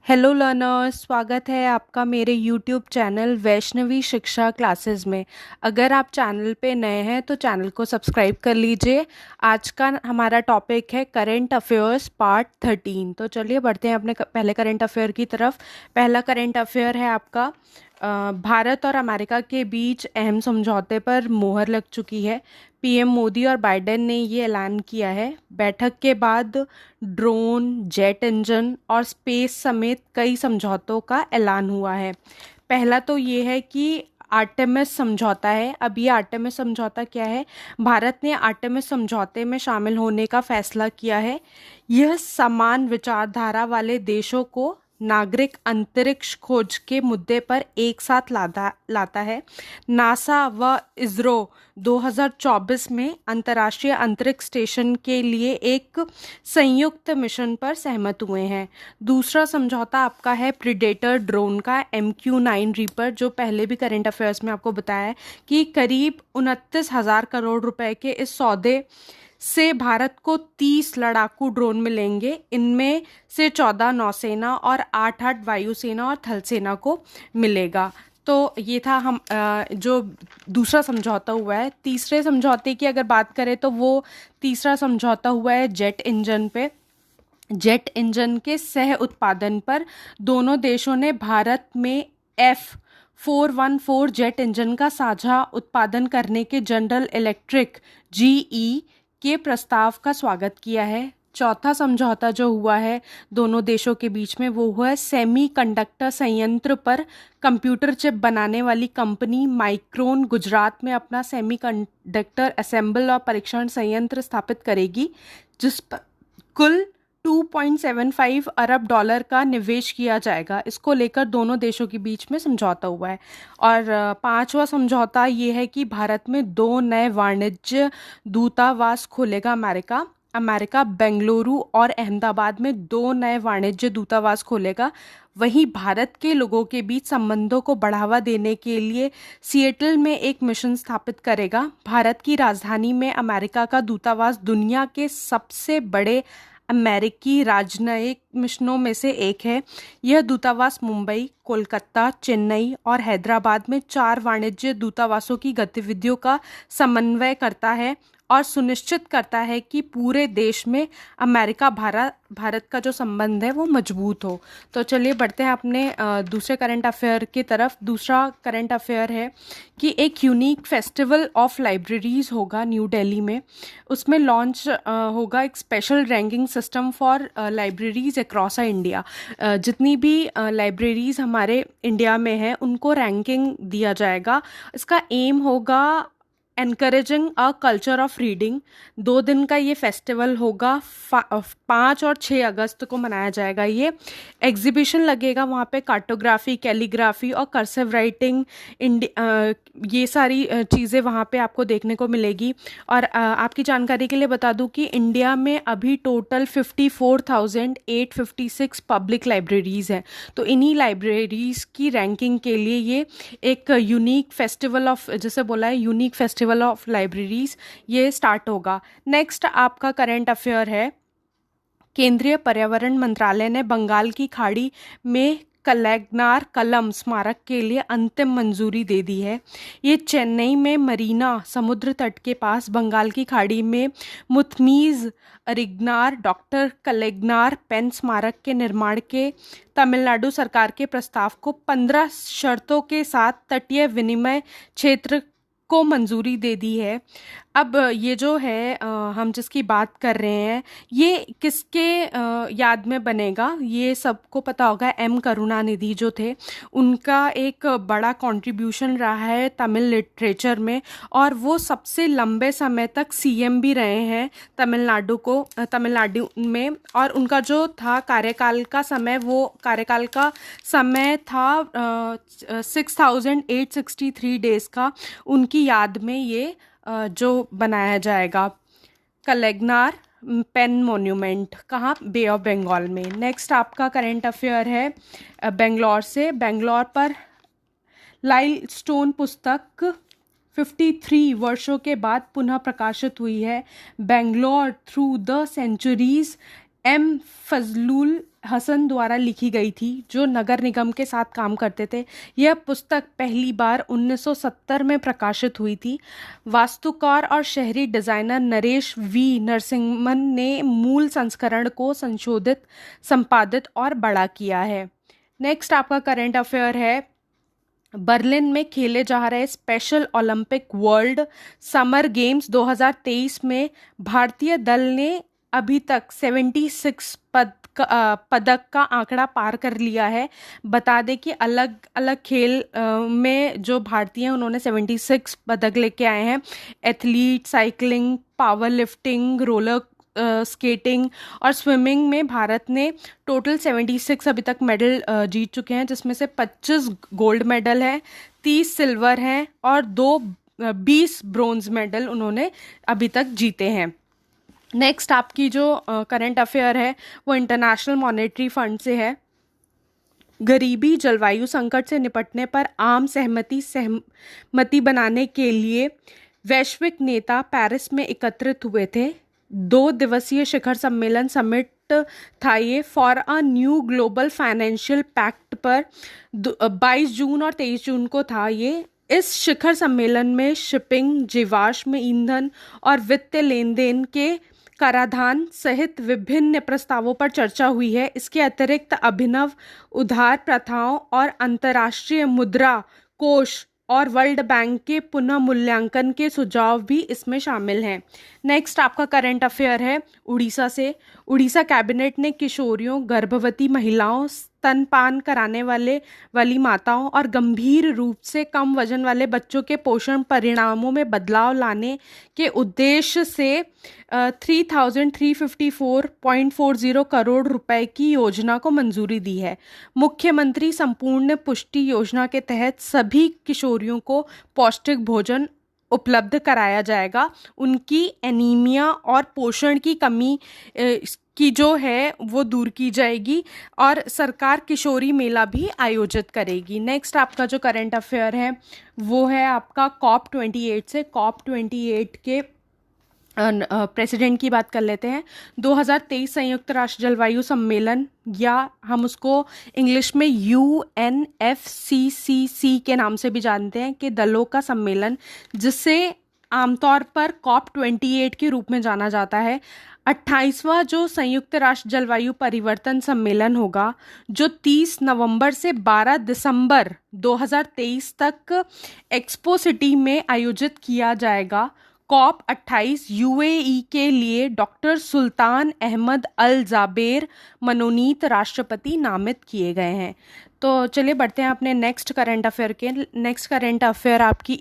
Hello learners, स्वागत है आपका मेरे यूट्यूब चैनल वैष्णवी शिक्षा क्लासेस में। अगर आप चैनल पे नए हैं तो चैनल को सब्सक्राइब कर लीजिए। आज का हमारा टॉपिक है करंट अफेयर्स पार्ट 13। तो चलिए बढ़ते हैं अपने पहले करंट अफेयर की तरफ। पहला करंट अफेयर है आपका भारत और अमेरिका के बीच अहम समझौते पर मोहर लग चुकी है। पीएम मोदी और बाइडेन ने ये ऐलान किया है। बैठक के बाद ड्रोन, जेट इंजन और स्पेस समेत कई समझौतों का ऐलान हुआ है। पहला तो ये है कि आर्टेमिस समझौता है। अब ये आर्टेमिस समझौता क्या है? भारत ने आर्टेमिस समझौते में शामिल होने का फैसला किया है। यह समान विचारधारा वाले देशों को नागरिक अंतरिक्ष खोज के मुद्दे पर एक साथ लाता है। नासा व इसरो 2024 में अंतर्राष्ट्रीय अंतरिक्ष स्टेशन के लिए एक संयुक्त मिशन पर सहमत हुए हैं। दूसरा समझौता आपका है प्रीडेटर ड्रोन का, MQ-9 रीपर, जो पहले भी करंट अफेयर्स में आपको बताया है कि करीब 29,000 करोड़ रुपए के इस सौदे से भारत को 30 लड़ाकू ड्रोन मिलेंगे। इनमें से 14 नौसेना और 8 वायुसेना और थल सेना को मिलेगा। तो ये था हम जो दूसरा समझौता हुआ है। तीसरे समझौते की अगर बात करें तो वो तीसरा समझौता हुआ है जेट इंजन पे। जेट इंजन के सह उत्पादन पर दोनों देशों ने भारत में F414 जेट इंजन का साझा उत्पादन करने के जनरल इलेक्ट्रिक GE के प्रस्ताव का स्वागत किया है। चौथा समझौता जो हुआ है दोनों देशों के बीच में वो हुआ है सेमीकंडक्टर संयंत्र पर। कंप्यूटर चिप बनाने वाली कंपनी माइक्रोन गुजरात में अपना सेमीकंडक्टर असेंबल और परीक्षण संयंत्र स्थापित करेगी, जिस पर कुल 2.75 अरब डॉलर का निवेश किया जाएगा। इसको लेकर दोनों देशों के बीच में समझौता हुआ है। और पांचवा समझौता ये है कि भारत में 2 नए वाणिज्य दूतावास खोलेगा अमेरिका। अमेरिका बेंगलुरु और अहमदाबाद में 2 नए वाणिज्य दूतावास खोलेगा। वहीं भारत के लोगों के बीच संबंधों को बढ़ावा देने के लिए सिएटल में एक मिशन स्थापित करेगा। भारत की राजधानी में अमेरिका का दूतावास दुनिया के सबसे बड़े अमेरिकी राजनयिक मिशनों में से एक है। यह दूतावास मुंबई, कोलकाता, चेन्नई और हैदराबाद में 4 वाणिज्य दूतावासों की गतिविधियों का समन्वय करता है और सुनिश्चित करता है कि पूरे देश में अमेरिका भारत का जो संबंध है वो मजबूत हो। तो चलिए बढ़ते हैं अपने दूसरे करंट अफेयर की तरफ। दूसरा करंट अफेयर है कि एक यूनिक फेस्टिवल ऑफ लाइब्रेरीज होगा न्यू दिल्ली में। उसमें लॉन्च होगा एक special ranking system for libraries across India. जितनी भी लाइब्रेरीज हमारे इंडिया में हैं उनको रैंकिंग दिया जाएगा। इसका एम होगा encouraging a culture of reading. 2 दिन का ये फेस्टिवल होगा। 5 और 6 अगस्त को मनाया जाएगा। ये एग्जीबिशन लगेगा वहाँ पे, कार्टोग्राफी, कैलीग्राफी और कर्सिव राइटिंग, ये सारी चीज़ें वहाँ पे आपको देखने को मिलेगी। और आपकी जानकारी के लिए बता दूँ कि इंडिया में अभी टोटल 54,856 पब्लिक लाइब्रेरीज़ हैं। तो इन्हीं लाइब्रेरीज़ की रैंकिंग के लिए ये एक यूनिक फेस्टिवल ऑफ, जैसे बोला है यूनिक फेस्टिवल ऑफ लाइब्रेरीज, ये स्टार्ट होगा। नेक्स्ट आपका करंट अफेयर है केंद्रीय पर्यावरण मंत्रालय ने बंगाल की खाड़ी में कलैगनार कलम स्मारक के लिए अंतिम मंजूरी दे दी है। ये चेन्नई में मरीना समुद्र तट के पास बंगाल की खाड़ी में मुथमीज अरिगनार डॉक्टर कलैगनार पेन स्मारक के निर्माण के तमिलनाडु सरकार के प्रस्ताव को 15 शर्तों के साथ तटीय विनिमय क्षेत्र को मंजूरी दे दी है। अब ये जो है हम जिसकी बात कर रहे हैं ये किसके याद में बनेगा, ये सबको पता होगा। M करुणानिधि जो थे उनका एक बड़ा कंट्रीब्यूशन रहा है तमिल लिटरेचर में, और वो सबसे लंबे समय तक CM भी रहे हैं तमिलनाडु में। और उनका जो था कार्यकाल का समय था 6,863 डेज का। उनकी याद में ये जो बनाया जाएगा कलैगनार पेन मोन्यूमेंट। कहाँ? बे ऑफ बंगाल में। नेक्स्ट आपका करंट अफेयर है बेंगलोर से। बेंगलोर पर लाइल स्टोन पुस्तक 53 वर्षों के बाद पुनः प्रकाशित हुई है। Bangalore through the centuries, M Fazlul Hasan द्वारा लिखी गई थी, जो नगर निगम के साथ काम करते थे। यह पुस्तक पहली बार 1970 में प्रकाशित हुई थी। वास्तुकार और शहरी डिज़ाइनर नरेश वी नरसिम्हन ने मूल संस्करण को संशोधित, संपादित और बड़ा किया है। नेक्स्ट आपका करंट अफेयर है, बर्लिन में खेले जा रहे special Olympic world summer games 2023 में भारतीय दल ने अभी तक 76 पदक का आंकड़ा पार कर लिया है। बता दें कि अलग अलग खेल में जो भारतीय हैं उन्होंने 76 पदक लेके आए हैं। Athlete, cycling, power lifting, roller skating और स्विमिंग में भारत ने टोटल 76 अभी तक मेडल जीत चुके हैं, जिसमें से 25 गोल्ड मेडल है, 30 सिल्वर हैं और 20 ब्रोंज मेडल उन्होंने अभी तक जीते हैं। नेक्स्ट आपकी जो करंट अफेयर है वो इंटरनेशनल मॉनेटरी फंड से है। गरीबी, जलवायु संकट से निपटने पर आम सहमति बनाने के लिए वैश्विक नेता पेरिस में एकत्रित हुए थे। 2 दिवसीय शिखर सम्मेलन समिट था ये for a new global financial pact पर 22 जून और 23 जून को था ये। इस शिखर सम्मेलन में शिपिंग, जीवाश्म ईंधन और वित्तीय लेन देन के कराधान सहित विभिन्न प्रस्तावों पर चर्चा हुई है। इसके अतिरिक्त अभिनव उधार प्रथाओं और अंतर्राष्ट्रीय मुद्रा कोष और वर्ल्ड बैंक के पुनः मूल्यांकन के सुझाव भी इसमें शामिल हैं। नेक्स्ट आपका करंट अफेयर है उड़ीसा से। उड़ीसा कैबिनेट ने किशोरियों, गर्भवती महिलाओं, स्तनपान कराने वाली माताओं और गंभीर रूप से कम वजन वाले बच्चों के पोषण परिणामों में बदलाव लाने के उद्देश्य से 3,354.40 करोड़ रुपए की योजना को मंजूरी दी है। मुख्यमंत्री संपूर्ण पुष्टि योजना के तहत सभी किशोरियों को पौष्टिक भोजन उपलब्ध कराया जाएगा। उनकी एनीमिया और पोषण की कमी की जो है वो दूर की जाएगी और सरकार किशोरी मेला भी आयोजित करेगी। नेक्स्ट आपका जो करंट अफेयर है वो है आपका COP28 से। COP28 के प्रेसिडेंट की बात कर लेते हैं। 2023 संयुक्त राष्ट्र जलवायु सम्मेलन, या हम उसको इंग्लिश में UNFCCC के नाम से भी जानते हैं, कि दलों का सम्मेलन, जिसे आमतौर पर COP28 के रूप में जाना जाता है। 28वां जो संयुक्त राष्ट्र जलवायु परिवर्तन सम्मेलन होगा, जो 30 नवंबर से 12 दिसंबर 2023 तक एक्सपो सिटी में आयोजित किया जाएगा। COP28 UAE के लिए डॉक्टर सुल्तान अहमद अल जाबेर मनोनीत राष्ट्रपति नामित किए गए हैं। तो चलिए बढ़ते हैं अपने नेक्स्ट करंट अफेयर के। नेक्स्ट करंट अफेयर आपकी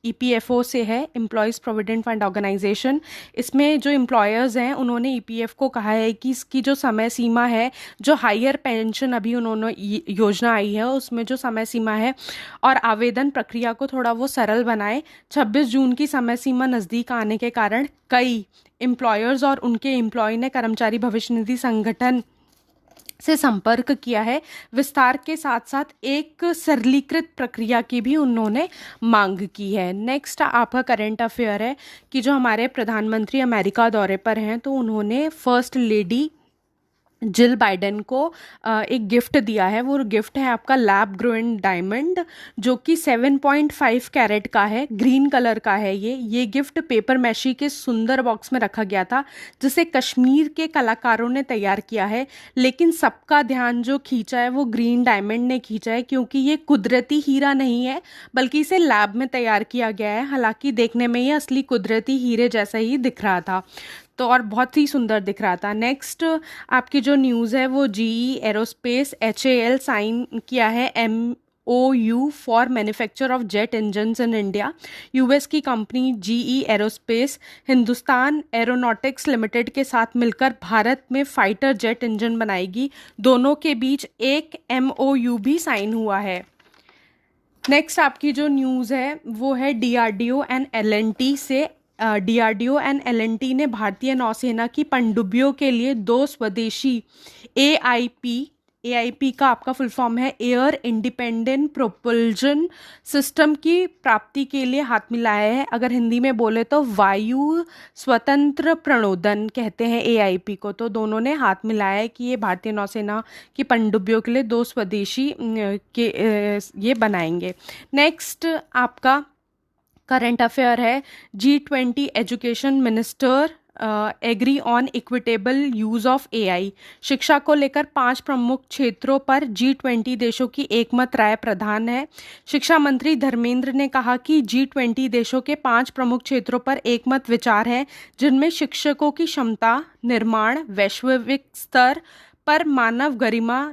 EPFO से है, एम्प्लॉयज़ प्रोविडेंट फंड ऑर्गेनाइजेशन। इसमें जो एम्प्लॉयर्स हैं उन्होंने EPF को कहा है कि इसकी जो समय सीमा है, जो हायर पेंशन अभी उन्होंने योजना आई है उसमें जो समय सीमा है और आवेदन प्रक्रिया को थोड़ा वो सरल बनाए। 26 जून की समय सीमा नज़दीक आने के कारण कई एम्प्लॉयर्स और उनके एम्प्लॉय ने कर्मचारी भविष्य निधि संगठन से संपर्क किया है। विस्तार के साथ साथ एक सरलीकृत प्रक्रिया की भी उन्होंने मांग की है। नेक्स्ट आपका करंट अफेयर है कि जो हमारे प्रधानमंत्री अमेरिका दौरे पर हैं, तो उन्होंने फर्स्ट लेडी जिल बाइडेन को एक गिफ्ट दिया है। वो गिफ्ट है आपका लैब ग्रोइन डायमंड, जो कि 7.5 कैरेट का है, ग्रीन कलर का है। ये गिफ्ट पेपर मैशी के सुंदर बॉक्स में रखा गया था, जिसे कश्मीर के कलाकारों ने तैयार किया है। लेकिन सबका ध्यान जो खींचा है वो ग्रीन डायमंड ने खींचा है, क्योंकि ये कुदरती हीरा नहीं है बल्कि इसे लैब में तैयार किया गया है। हालांकि देखने में ये असली कुदरती हीरे जैसा ही दिख रहा था, तो और बहुत ही सुंदर दिख रहा था। नेक्स्ट आपकी जो न्यूज़ है वो GE एरोस्पेस HAL साइन किया है MOU for manufacture of jet engines in India. US की company GE aerospace Hindustan aeronautics limited के साथ मिलकर भारत में फाइटर जेट इंजन बनाएगी। दोनों के बीच एक MOU भी साइन हुआ है। नेक्स्ट आपकी जो न्यूज़ है वो है DRDO एंड L&T से। DRDO एंड L&T ने भारतीय नौसेना की पनडुब्बियों के लिए 2 स्वदेशी AIP AIP का आपका फुल फॉर्म है एयर इंडिपेंडेंट प्रोपल्जन सिस्टम की प्राप्ति के लिए हाथ मिलाया है। अगर हिंदी में बोले तो वायु स्वतंत्र प्रणोदन कहते हैं AIP को। तो दोनों ने हाथ मिलाया है कि ये भारतीय नौसेना की पनडुब्बियों के लिए 2 स्वदेशी के ये बनाएंगे। नेक्स्ट आपका करंट अफेयर है G20 education minister agree on equitable use of AI। शिक्षा को लेकर 5 प्रमुख क्षेत्रों पर G20 देशों की एकमत राय प्रदान है। शिक्षा मंत्री धर्मेंद्र ने कहा कि G20 देशों के 5 प्रमुख क्षेत्रों पर एकमत विचार है, जिनमें शिक्षकों की क्षमता निर्माण, वैश्विक स्तर पर मानव गरिमा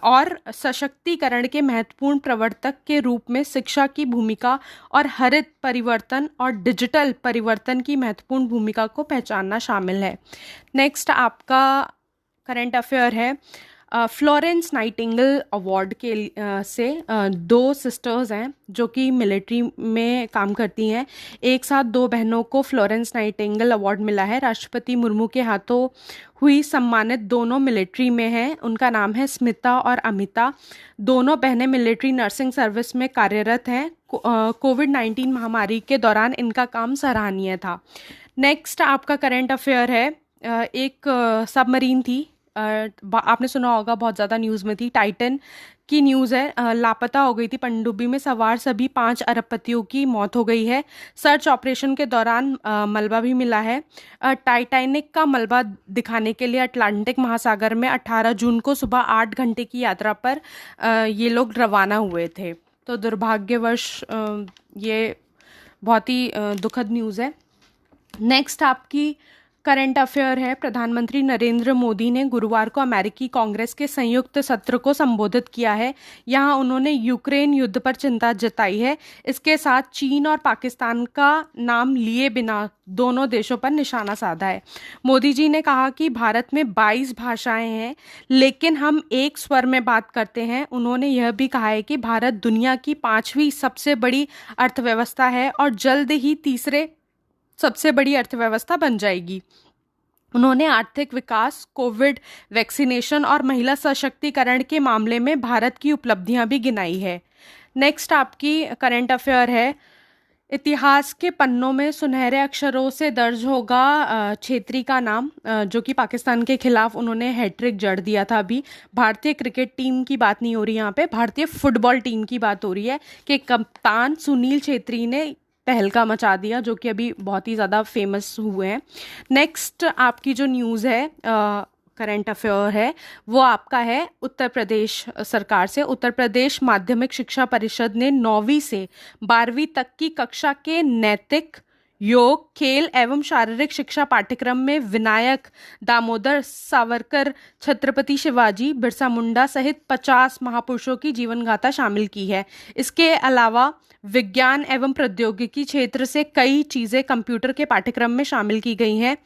और सशक्तिकरण के महत्वपूर्ण प्रवर्तक के रूप में शिक्षा की भूमिका और हरित परिवर्तन और डिजिटल परिवर्तन की महत्वपूर्ण भूमिका को पहचानना शामिल है। नेक्स्ट आपका करंट अफेयर है फ्लोरेंस नाइटिंगेल अवार्ड के से 2 सिस्टर्स हैं जो कि मिलिट्री में काम करती हैं। एक साथ 2 बहनों को फ्लोरेंस नाइटिंगेल अवार्ड मिला है। राष्ट्रपति मुर्मू के हाथों हुई सम्मानित दोनों मिलिट्री में हैं। उनका नाम है स्मिता और अमिता। दोनों बहनें मिलिट्री नर्सिंग सर्विस में कार्यरत हैं। कोविड-19 महामारी के दौरान इनका काम सराहनीय था। नेक्स्ट आपका करंट अफेयर है एक सबमरीन थी, आपने सुना होगा, बहुत ज़्यादा न्यूज़ में थी। टाइटन की न्यूज़ है, लापता हो गई थी। पनडुब्बी में सवार सभी 5 अरबपतियों की मौत हो गई है। सर्च ऑपरेशन के दौरान मलबा भी मिला है। टाइटैनिक का मलबा दिखाने के लिए अटलांटिक महासागर में 18 जून को सुबह 8 घंटे की यात्रा पर ये लोग रवाना हुए थे। तो दुर्भाग्यवश ये बहुत ही दुखद न्यूज़ है। नेक्स्ट आपकी करंट अफेयर है प्रधानमंत्री नरेंद्र मोदी ने गुरुवार को अमेरिकी कांग्रेस के संयुक्त सत्र को संबोधित किया है। यहाँ उन्होंने यूक्रेन युद्ध पर चिंता जताई है। इसके साथ चीन और पाकिस्तान का नाम लिए बिना दोनों देशों पर निशाना साधा है। मोदी जी ने कहा कि भारत में 22 भाषाएं हैं, लेकिन हम एक स्वर में बात करते हैं। उन्होंने यह भी कहा है कि भारत दुनिया की 5वीं सबसे बड़ी अर्थव्यवस्था है और जल्द ही तीसरे सबसे बड़ी अर्थव्यवस्था बन जाएगी। उन्होंने आर्थिक विकास, कोविड वैक्सीनेशन और महिला सशक्तिकरण के मामले में भारत की उपलब्धियां भी गिनाई है। नेक्स्ट आपकी करंट अफेयर है इतिहास के पन्नों में सुनहरे अक्षरों से दर्ज होगा छेत्री का नाम, जो कि पाकिस्तान के खिलाफ उन्होंने हैट्रिक जड़ दिया था। अभी भारतीय क्रिकेट टीम की बात नहीं हो रही, यहाँ पे भारतीय फुटबॉल टीम की बात हो रही है कि कप्तान सुनील छेत्री ने तहलका मचा दिया, जो कि अभी बहुत ही ज़्यादा फेमस हुए हैं। नेक्स्ट आपकी जो न्यूज़ है करंट अफेयर है वो आपका है उत्तर प्रदेश सरकार से। उत्तर प्रदेश माध्यमिक शिक्षा परिषद ने 9वीं से 12वीं तक की कक्षा के नैतिक, योग, खेल एवं शारीरिक शिक्षा पाठ्यक्रम में विनायक दामोदर सावरकर, छत्रपति शिवाजी, बिरसा मुंडा सहित 50 महापुरुषों की जीवन गाथा शामिल की है। इसके अलावा विज्ञान एवं प्रौद्योगिकी क्षेत्र से कई चीज़ें कंप्यूटर के पाठ्यक्रम में शामिल की गई हैं।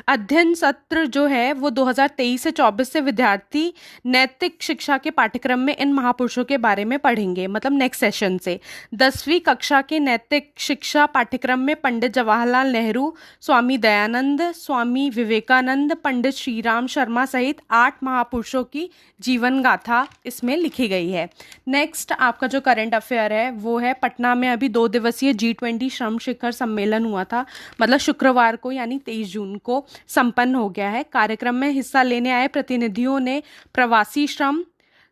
अध्ययन सत्र जो है वो 2023 से 24 से विद्यार्थी नैतिक शिक्षा के पाठ्यक्रम में इन महापुरुषों के बारे में पढ़ेंगे, मतलब नेक्स्ट सेशन से। 10वीं कक्षा के नैतिक शिक्षा पाठ्यक्रम में पंडित जवाहरलाल नेहरू, स्वामी दयानंद, स्वामी विवेकानंद, पंडित श्रीराम शर्मा सहित 8 महापुरुषों की जीवन गाथा इसमें लिखी गई है। नेक्स्ट आपका जो करंट अफेयर है वो है पटना में अभी 2 दिवसीय G20 श्रम शिखर सम्मेलन हुआ था, मतलब शुक्रवार को यानी 23 जून को संपन्न हो गया है। कार्यक्रम में हिस्सा लेने आए प्रतिनिधियों ने प्रवासी श्रम,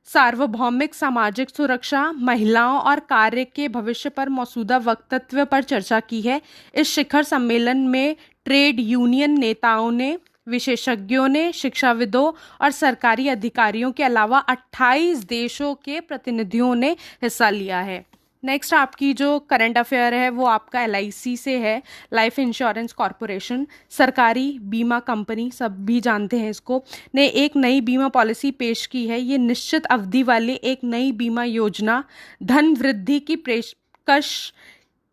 सार्वभौमिक सामाजिक सुरक्षा, महिलाओं और कार्य के भविष्य पर मौजूदा वक्तव्य पर चर्चा की है। इस शिखर सम्मेलन में ट्रेड यूनियन नेताओं ने, विशेषज्ञों ने, शिक्षाविदों और सरकारी अधिकारियों के अलावा 28 देशों के प्रतिनिधियों ने हिस्सा लिया है। नेक्स्ट आपकी जो करंट अफेयर है वो आपका LIC से है, लाइफ इंश्योरेंस कॉरपोरेशन। सरकारी बीमा कंपनी, सब भी जानते हैं इसको, ने एक नई बीमा पॉलिसी पेश की है। ये निश्चित अवधि वाली एक नई बीमा योजना धन वृद्धि की पेशकश।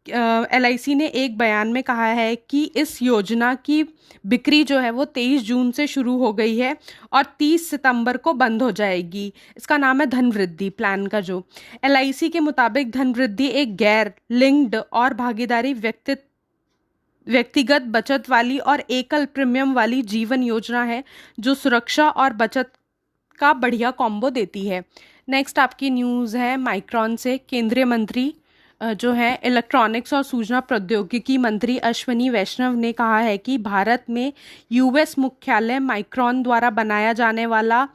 LIC ने एक बयान में कहा है कि इस योजना की बिक्री जो है वो 23 जून से शुरू हो गई है और 30 सितंबर को बंद हो जाएगी। इसका नाम है धन वृद्धि प्लान का। जो LIC के मुताबिक धन वृद्धि एक गैर लिंक्ड और भागीदारी व्यक्तिगत बचत वाली और एकल प्रीमियम वाली जीवन योजना है जो सुरक्षा और बचत का बढ़िया कॉम्बो देती है। नेक्स्ट आपकी न्यूज़ है माइक्रॉन से। केंद्रीय मंत्री जो है इलेक्ट्रॉनिक्स और सूचना प्रौद्योगिकी मंत्री अश्विनी वैष्णव ने कहा है कि भारत में यूएस मुख्यालय माइक्रॉन द्वारा बनाया जाने वाला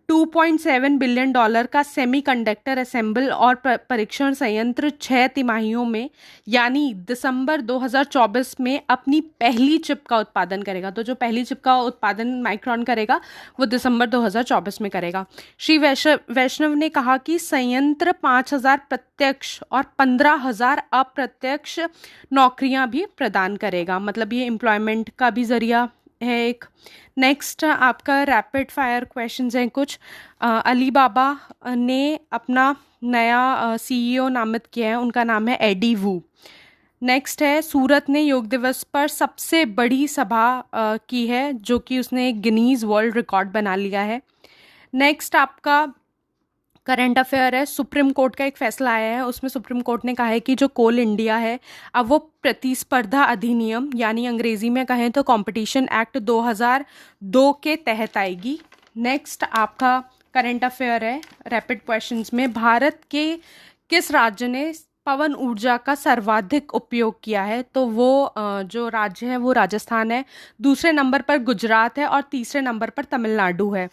$2.7 बिलियन का सेमीकंडक्टर असेंबल और परीक्षण संयंत्र 6 तिमाहियों में यानी दिसंबर 2024 में अपनी पहली चिप का उत्पादन करेगा। तो जो पहली चिप का उत्पादन माइक्रॉन करेगा वो दिसंबर 2024 में करेगा। श्री वैष्णव ने कहा कि संयंत्र 5,000 प्रत्यक्ष और 15,000 अप्रत्यक्ष नौकरियां भी प्रदान करेगा। मतलब ये एम्प्लॉयमेंट का भी जरिया है एक। नेक्स्ट आपका रैपिड फायर क्वेश्चंस हैं कुछ। अलीबाबा ने अपना नया सीईओ नामित किया है, उनका नाम है एडी वू। नेक्स्ट है सूरत ने योग दिवस पर सबसे बड़ी सभा की है, जो कि उसने गिनीज वर्ल्ड रिकॉर्ड बना लिया है। नेक्स्ट आपका करंट अफेयर है। सुप्रीम कोर्ट का एक फैसला आया है, उसमें सुप्रीम कोर्ट ने कहा है कि जो कोल इंडिया है अब वो प्रतिस्पर्धा अधिनियम यानी अंग्रेजी में कहें तो कंपटीशन एक्ट 2002 के तहत आएगी। नेक्स्ट आपका करंट अफेयर है रैपिड क्वेश्चंस में। भारत के किस राज्य ने पवन ऊर्जा का सर्वाधिक उपयोग किया है? तो वो जो राज्य है वो राजस्थान है, दूसरे नंबर पर गुजरात है और तीसरे नंबर पर तमिलनाडु है।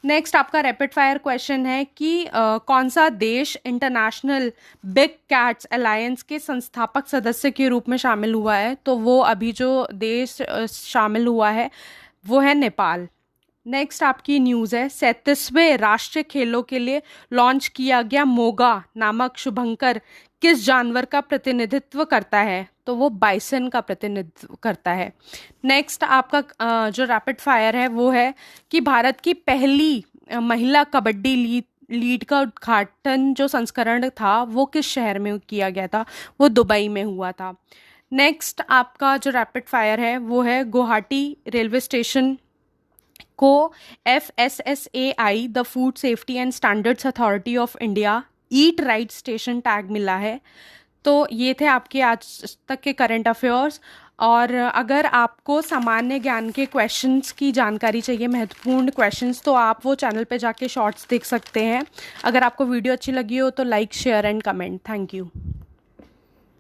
नेक्स्ट आपका रैपिड फायर क्वेश्चन है कि कौन सा देश इंटरनेशनल बिग कैट्स अलायंस के संस्थापक सदस्य के रूप में शामिल हुआ है? तो वो अभी जो देश शामिल हुआ है वो है नेपाल। नेक्स्ट आपकी न्यूज़ है 37वें राष्ट्रीय खेलों के लिए लॉन्च किया गया मोगा नामक शुभंकर किस जानवर का प्रतिनिधित्व करता है? तो वो बाइसन का प्रतिनिधित्व करता है। नेक्स्ट आपका जो रैपिड फायर है वो है कि भारत की पहली महिला कबड्डी लीग का उद्घाटन जो संस्करण था वो किस शहर में किया गया था? वो दुबई में हुआ था। नेक्स्ट आपका जो रैपिड फायर है वो है गुवाहाटी रेलवे स्टेशन को FSSAI the food safety and standards authority of India eat right station tag मिला है। तो ये थे आपके आज तक के करंट अफेयर्स। और अगर आपको सामान्य ज्ञान के क्वेश्चंस की जानकारी चाहिए, महत्वपूर्ण क्वेश्चंस, तो आप वो चैनल पे जाके शॉर्ट्स देख सकते हैं। अगर आपको वीडियो अच्छी लगी हो तो like share and comment. Thank you.